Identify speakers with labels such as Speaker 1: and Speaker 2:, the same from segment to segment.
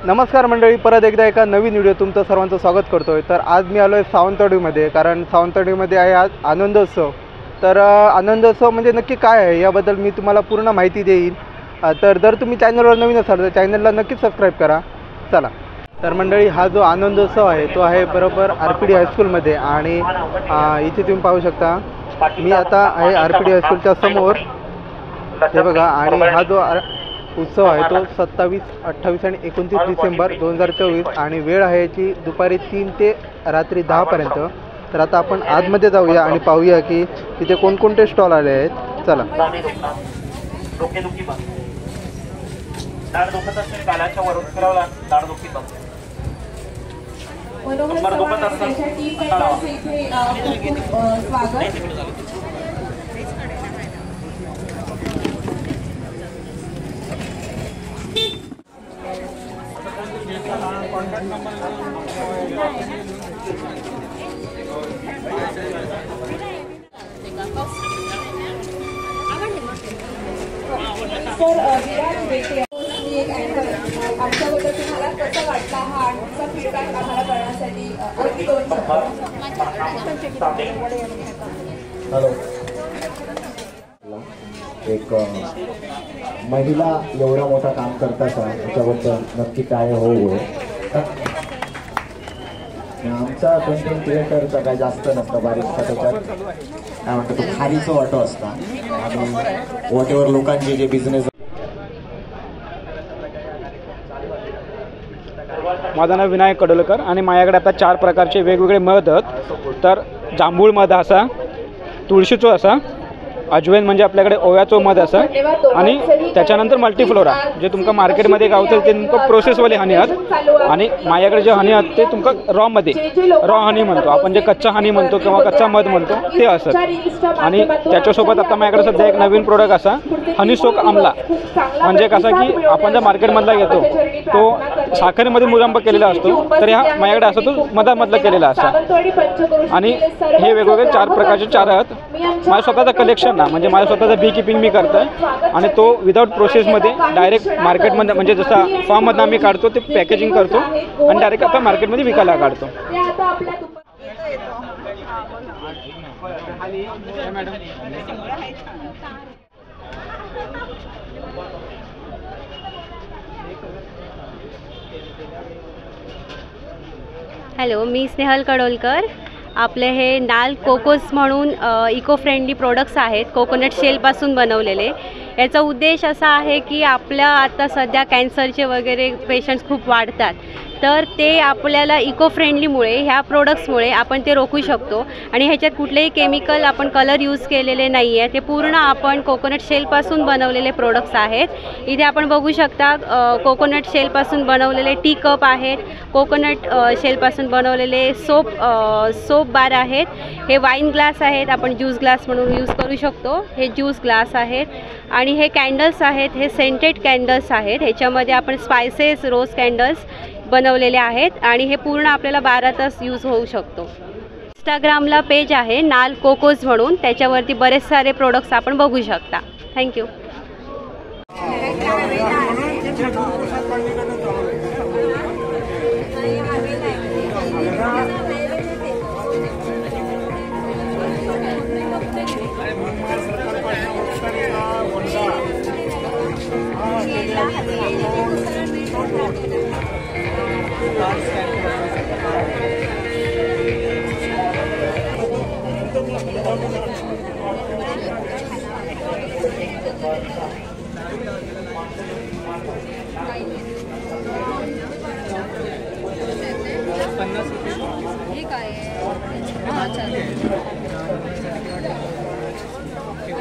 Speaker 1: नमस्कार मंडळी, परत एकदा एका नवीन व्हिडिओ तुमचं सर्वांचं स्वागत करतोय। तर आज मी आलो आहे सावंतवाडीमध्ये, कारण सावंतवाडीमध्ये आहे आज आनंदोत्सव। तर आनंदोत्सव म्हणजे नक्की काय आहे याबद्दल मी तुम्हाला पूर्ण माहिती देईन। तर जर तुम्ही चॅनलवर नवीन असाल तर चॅनलला नक्कीच सबस्क्राईब करा। चला, तर मंडळी हा जो आनंदोत्सव आहे तो आहे बरोबर RPD हायस्कूलमध्ये। आणि इथे तुम्ही पाहू शकता, मी आता आहे RPD हायस्कूलच्या समोर, हे बघा। आणि हा जो उत्सव आहे तो 27, 28 आणि 29 डिसेंबर 2024 आणि वेळ आहे याची दुपारी 3 ते रात्री 10 पर्यंत। तर आता आपण आतमध्ये जाऊया आणि पाहूया की तिथे कोणकोणते स्टॉल आले आहेत। चला।
Speaker 2: सर विराज बेटे मी एक अँकर आमच्याबद्दल तुम्हाला कसं वाटला हा आमचा फीडबॅक आम्हाला कळण्यासाठी अगदी 2
Speaker 3: हॅलो, एक महिला एवढा मोठा काम करता का त्याच्याबद्दल नक्की काय हो आमचा कंटेंट क्रिएटरचा काय जास्त नसतं, बारीकचा त्याच्यात काय म्हणतो तो खारीचं वाटो असता आणि वॉट एव्हर लोकांचे जे बिझनेस।
Speaker 4: माझं नाव विनायक कडोलकर आणि माझ्याकडे आता 4 प्रकारचे वेगवेगळे मध आहेत। तर जांभूळ मध असा, तुळशीचो असा, अजवेन म्हणजे आपल्याकडे ओव्याचो मध असा, आणि त्याच्यानंतर मल्टीफ्लोरा जे तुमका मार्केटमध्ये गावतील ते तुमका प्रोसेसवाले हनी आहेत। आणि माझ्याकडे जे हनी आहेत ते तुमका रॉ हनी म्हणतो आपण, जे कच्चा हनी म्हणतो किंवा कच्चा मध म्हणतो ते असत। आणि त्याच्यासोबत आता माझ्याकडे सध्या एक नवीन प्रोडक्ट असा हनी सोक आमला, म्हणजे कसा की आपण ज्या मार्केटमधला घेतो तो साखरेमध्ये मुरंब केलेला असतो, तर ह्या माझ्याकडे असा तो मधामधला केलेला असा। आणि हे वेगवेगळे 4 प्रकारचे 4 आहेत। माझं स्वतःचं कलेक्शन ना, म्हणजे माझं स्वतःचं बी कीपिंग मी करतोय आणि तो विदाउट प्रोसेसमध्ये डायरेक्ट मार्केटमध्ये, म्हणजे जसा फॉर्ममधून आम्ही काढतो ते पॅकेजिंग करतो आणि डायरेक्ट आपण मार्केटमध्ये विकायला काढतो।
Speaker 5: हॅलो, मी स्नेहल कडोलकर। आपले हे नाल कोकोस म्हणून इको फ्रेंडली प्रोडक्ट्स आहेत, कोकोनट शेलपासून बनवलेले। याचा उद्देश असा आहे की आपल्या आता सध्या कॅन्सरचे वगैरे पेशंट्स खूप वाढतात, तर ते आपल्याला इको फ्रेंडलीमुळे ह्या प्रोडक्ट्समुळे आपण ते रोखू शकतो। आणि ह्याच्यात कुठलेही केमिकल आपण कलर यूज केलेले नाही आहे, ते पूर्ण आपण कोकोनट शेलपासून बनवलेले प्रोडक्ट्स आहेत। इथे आपण बघू शकता कोकोनट शेलपासून बनवलेले टी कप आहेत, कोकोनट शेलपासून बनवलेले सोप बार आहेत, हे वाईन ग्लास आहेत, आपण ज्यूस ग्लास म्हणून यूज करू शकतो, हे ज्यूस ग्लास आहेत। आणि हे कॅन्डल्स आहेत, हे सेंटेड कॅन्डल्स आहेत, ह्याच्यामध्ये आपण स्पायसेस रोज कॅन्डल्स बनवलेले आहेत आणि हे पूर्ण आपल्याला 12 तास यूज होऊ शकतो। इंस्टाग्रामला पेज आहे नाल कोकोज म्हणून, त्याच्यावरती बरेच सारे प्रोडक्ट्स आपण बघू शकता। थँक्यू।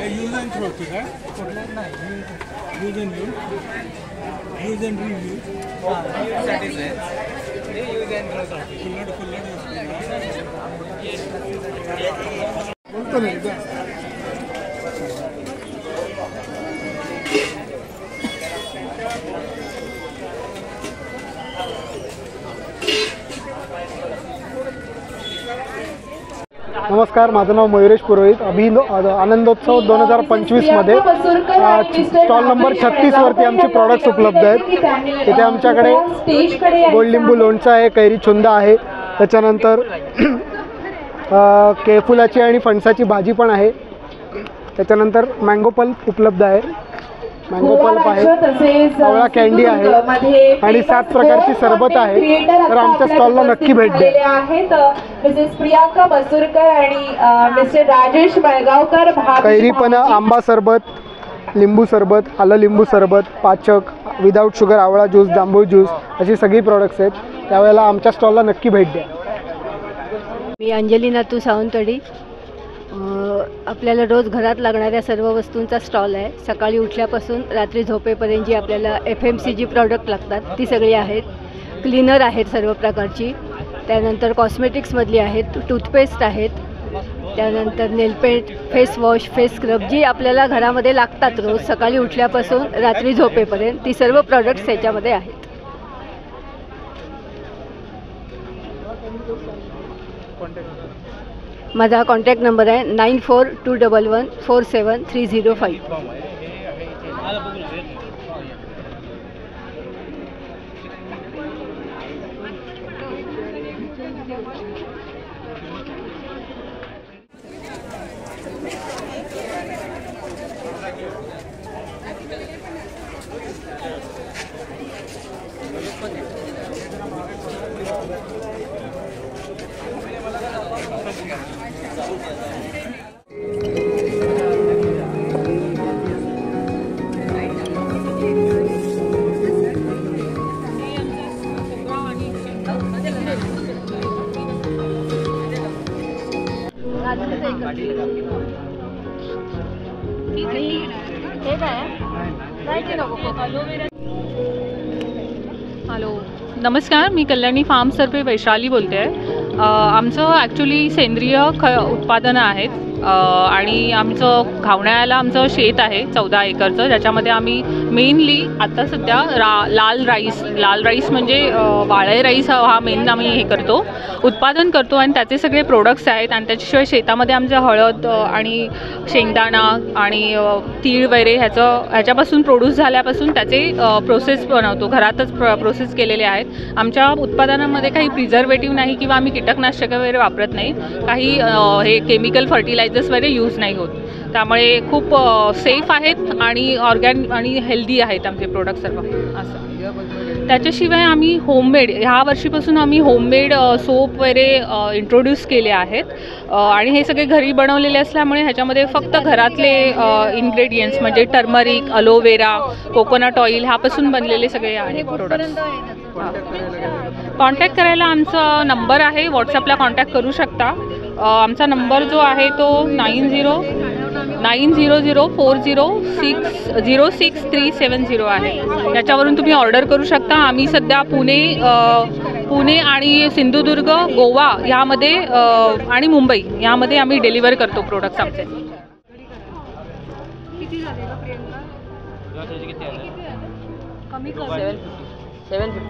Speaker 6: यूज अँड थ्रो ठीक आहे, यूज अँड रिव्ह्यू बोलतो नाही एकदा।
Speaker 7: नमस्कार, माझं नाव मयुरेश पुरोहित. आनंदोत्सव 2025मध्ये स्टॉल नंबर 36वरती आमचे प्रॉडक्ट्स उपलब्ध आहेत. इथे आमच्याकडे गोड लिंबू लोणचं आहे, कैरी छुंदा आहे, त्याच्यानंतर केळफुलाची आणि फणसाची भाजी पण आहे, त्याच्यानंतर मँगो पल्प उपलब्ध आहे, मँगो पल्प आहे, आवळा कॅन्डी आहे आणि 7 प्रकारची सरबत आहे. तर आमच्या स्टॉलला नक्की भेट द्या.
Speaker 2: मिसेस प्रियांका मसूरकर आणि मिस्टर राजेश मळगावकर.
Speaker 7: कैरीपणा, आंबा सरबत, लिंबू सरबत, आलं लिंबू सरबत, पाचक, विदाऊट शुगर आवळा ज्यूस, जांभूळ ज्यूस अशी सगळी प्रोडक्ट्स आहेत. त्यावेळेला आमच्या स्टॉलला नक्की भेट द्या.
Speaker 5: मी अंजली नातू सावंतवाडी. आपल्याला रोज घरात लागणाऱ्या सर्व वस्तूंचा स्टॉल आहे. सकाळी उठल्यापासून रात्री झोपेपर्यंत जी आपल्याला FMCG प्रॉडक्ट लागतात ती सगळी आहेत. क्लीनर आहेत सर्व प्रकारची, त्यानंतर कॉस्मेटिक्समधली आहेत, टूथपेस्ट आहेत, त्यानंतर nail paint, face wash, face scrub जी आपल्याला घरामध्ये लागतात रोज सकाळी उठल्यापासून रात्री झोपेपर्यंत ती सर्व प्रॉडक्ट्स त्याच्यामध्ये आहेत. माझा कॉन्टॅक्ट नंबर आहे 9421147305.
Speaker 8: हॅलो, नमस्कार. मी कल्याणी फार्म्सतर्फे वैशाली बोलते आहे. आमचं ॲक्च्युली सेंद्रिय उत्पादनं आहेत आणि आमचं घावण्याला आमचं शेत आहे 14 एकरचं, ज्याच्यामध्ये आम्ही मेनली आत्ता सध्या लाल राईस म्हणजे वाळे राईस हा मेन आम्ही हे करतो, उत्पादन करतो आणि त्याचे सगळे प्रोडक्ट्स आहेत. आणि त्याच्याशिवाय शेतामध्ये आमच्या हळद आणि शेंगदाणा आणि तीळ वगैरे ह्याच्यापासून प्रोड्यूस झाल्यापासून त्याचे प्रोसेस बनवतो, घरातच प्रोसेस केलेले आहेत. आमच्या उत्पादनामध्ये काही प्रिझर्वेटिव्ह नाही किंवा आम्ही कीटकनाशकं वगैरे वापरत नाही, काही हे केमिकल फर्टिलायझर्स वगैरे यूज नाही होत. त्यामुळे खूप सेफ आहेत आणि ऑर्गॅनिक आणि हेल्दी आहेत आमचे प्रोडक्ट सर्व. असं त्याच्याशिवाय आम्ही होममेड ह्या वर्षीपासून आम्ही होममेड सोप वगैरे इंट्रोड्यूस केले आहेत आणि हे सगळे घरी बनवलेले असल्यामुळे ह्याच्यामध्ये फक्त घरातले इन्ग्रेडियंट्स म्हणजे टर्मरिक, अलोवेरा, कोकोनट ऑइल ह्यापासून बनलेले सगळे आहेत प्रोडक्ट्स. कॉन्टॅक्ट करायला आमचा नंबर आहे, व्हॉट्सअपला कॉन्टॅक्ट करू शकता. आमचा नंबर जो आहे तो 909004060370 आहे. याच्यावरून तुम्ही ऑर्डर करू शकता. आम्ही सध्या पुणे आणि सिंधुदुर्ग, गोवा ह्यामध्ये आणि मुंबई ह्यामध्ये आम्ही डिलिव्हर करतो प्रोडक्ट्स आमचे. कमी कर 750.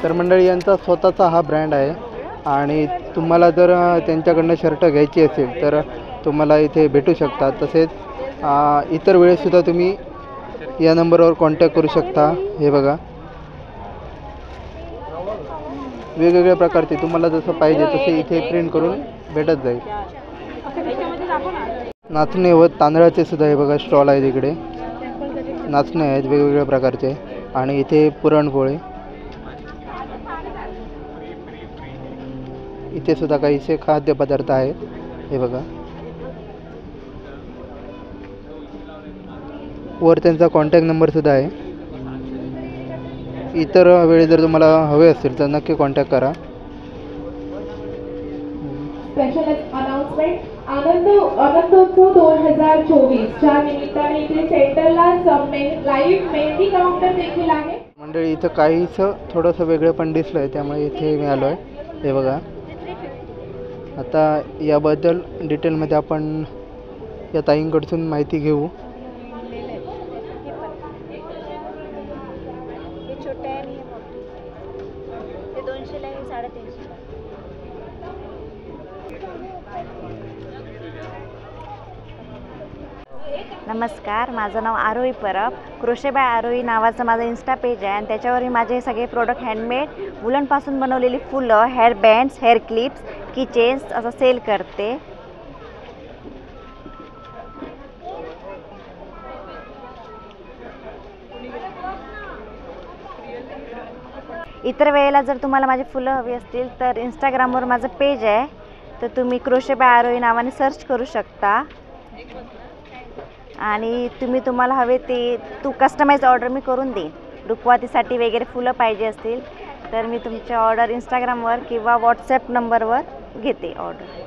Speaker 1: तर मंडळी, यांचा स्वतःचा हा ब्रँड आहे आणि तुम्हाला जर त्यांच्याकडनं शर्ट घ्यायची असेल तर तुम्हाला इथे भेटू शकता. तसेच इतर वेळेससुद्धा तुम्ही या नंबरवर कॉन्टॅक्ट करू शकता. हे बघा, वेगवेगळ्या प्रकारचे तुम्हाला जसं पाहिजे तसे इथे प्रिंट करून भेटत जाईल. नाचणे व तांदळाचे सुद्धा हे बघा स्टॉल आहेत. इकडे नाचणे आहेत वेगवेगळ्या प्रकारचे आणि इथे पुरणपोळी. इथे सुद्धा काहीसे खाद्यपदार्थ आहेत. हे बघा, वर त्यांचा कॉन्टॅक्ट नंबरसुद्धा आहे. इतर वेळी जर तुम्हाला हवे असतील तर नक्की कॉन्टॅक्ट करा.
Speaker 2: स्पेशल अनाउन्समेंट, आनंदोत्सव 2024च्या निमित्ताने इथे सेंटरला लाईव्ह मेहंदी काउंटर देखील आहे.
Speaker 1: मंडळी, इथं काहीसं थोडंसं वेगळं पण दिसलं आहे, त्यामुळे इथे मी आलो आहे. हे बघा, आता याबद्दल डिटेलमध्ये आपण या ताईंकडून माहिती घेऊ.
Speaker 5: हे छोटे आहे आणि हे मोठे. ते 200ला आहे, 350.
Speaker 9: नमस्कार, माझं नाव आरोही परब. क्रोशे बाय आरोही नावाचं माझं इन्स्टा पेज आहे आणि त्याच्यावर माझे सगळे प्रोडक्ट हँडमेड वुलनपासून बनवलेली फुलं, hair bands, hair clips, keychains असं सेल करते. इतर वेळेला जर तुम्हाला माझी फुलं हवी असतील तर इंस्टाग्रामवर माझं पेज आहे, तर तुम्ही क्रोशे बाय आरोही नावाने सर्च करू शकता आणि तुम्हाला हवे ते कस्टमाइज ऑर्डर मी करून देईन. रुखवातीसाठी वगैरे फुलं पाहिजे असतील तर मी तुमच्या ऑर्डर इंस्टाग्रामवर किंवा व्हॉट्सॲप नंबरवर घेते ऑर्डर.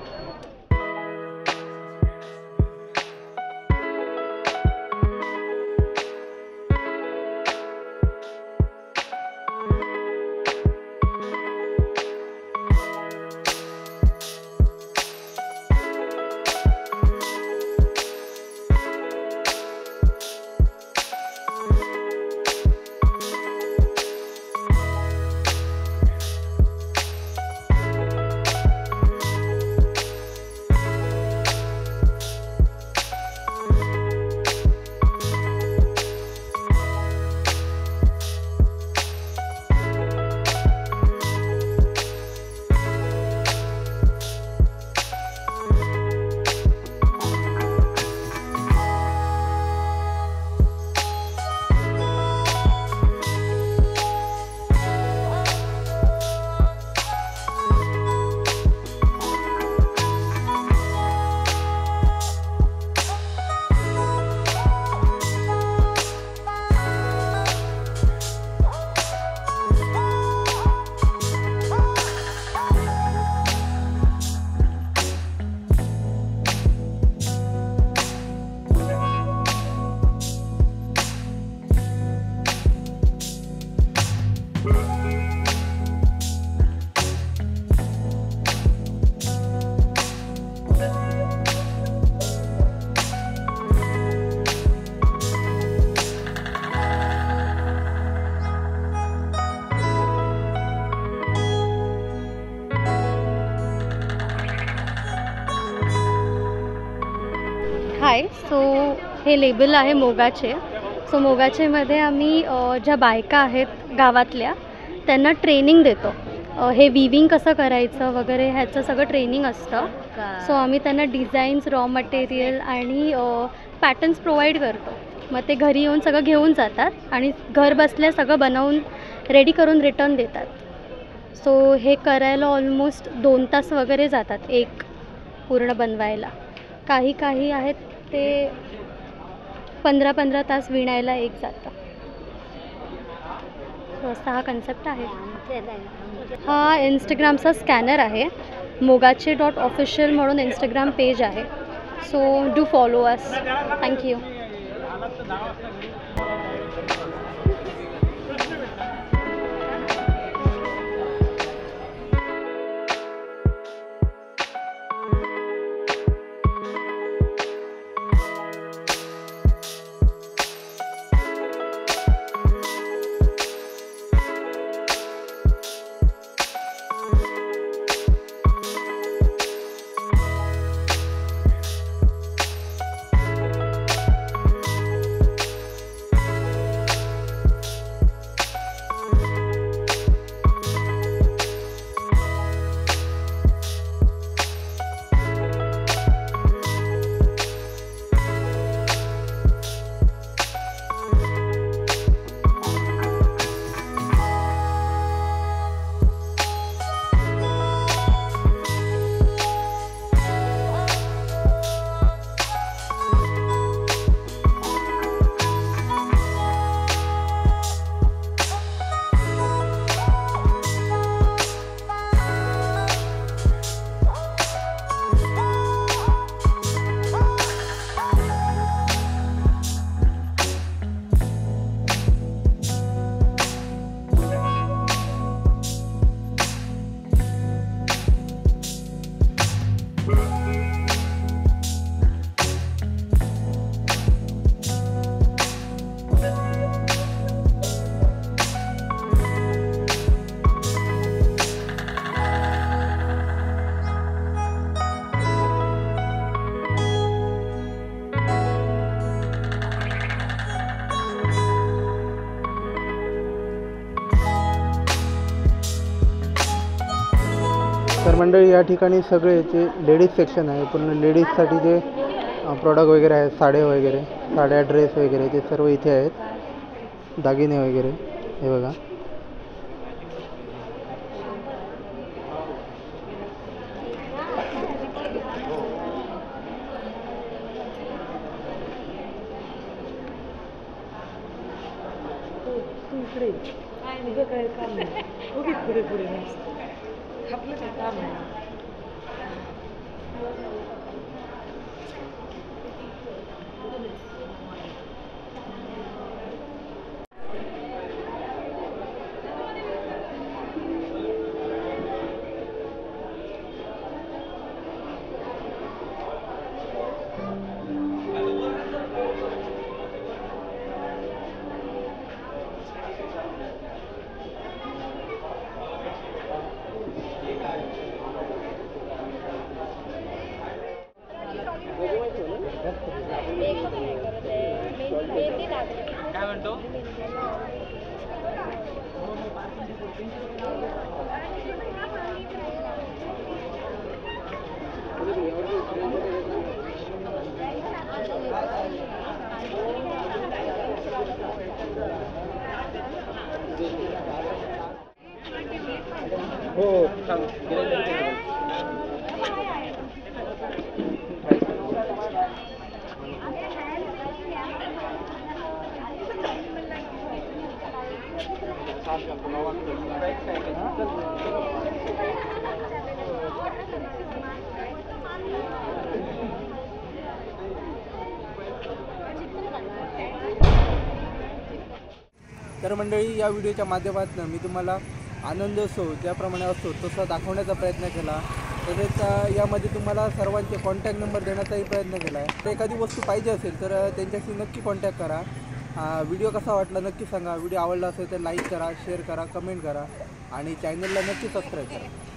Speaker 5: हाय, सो हे लेबल आहे मोगाचे. सो मोगाचेमध्ये आम्ही ज्या बायका आहेत गावातल्या त्यांना ट्रेनिंग देतो. हे विविंग कसं करायचं वगैरे ह्याचं सगळं ट्रेनिंग असतं. सो आम्ही त्यांना डिझाईन्स, रॉ मटेरियल आणि पॅटर्न्स प्रोव्हाइड करतो. मग ते घरी येऊन सगळं घेऊन जातात आणि घर बसल्या सगळं बनवून रेडी करून रिटर्न देतात. सो हे करायला ऑलमोस्ट 2 तास वगैरे जातात एक पूर्ण बनवायला. काही आहेत ते 15-15 तास विणायला एक जातं. असा हा कन्सेप्ट आहे. हा इंस्टाग्रामचा स्कॅनर आहे. mogache.official म्हणून इंस्टाग्राम पेज आहे. So do follow us. Thank you.
Speaker 1: तर मंडळी या ठिकाणी सगळे जे लेडीज सेक्शन आहे, पूर्ण लेडीजसाठी जे प्रॉडक्ट वगैरे आहेत, साड्या वगैरे, साड्या ड्रेस वगैरे ते सर्व इथे आहेत, दागिने वगैरे हे बघा.
Speaker 4: काय म्हणतो? हो
Speaker 1: तर मंडळी या व्हिडिओच्या माध्यमातून मी तुम्हाला आनंदोत्सव ज्याप्रमाणे असतो तसा दाखवण्याचा प्रयत्न केला. तसेच यामध्ये तुम्हाला सर्वांचे कॉन्टॅक्ट नंबर देण्याचाही प्रयत्न केला आहे. तर एखादी वस्तू पाहिजे असेल तर त्यांच्याशी नक्की कॉन्टॅक्ट करा. व्हिडिओ कसा वाटला नक्की सांगा. व्हिडिओ आवडला असेल तर लाईक करा, शेअर करा, कमेंट करा आणि चॅनलला नक्की सबस्क्राईब करा.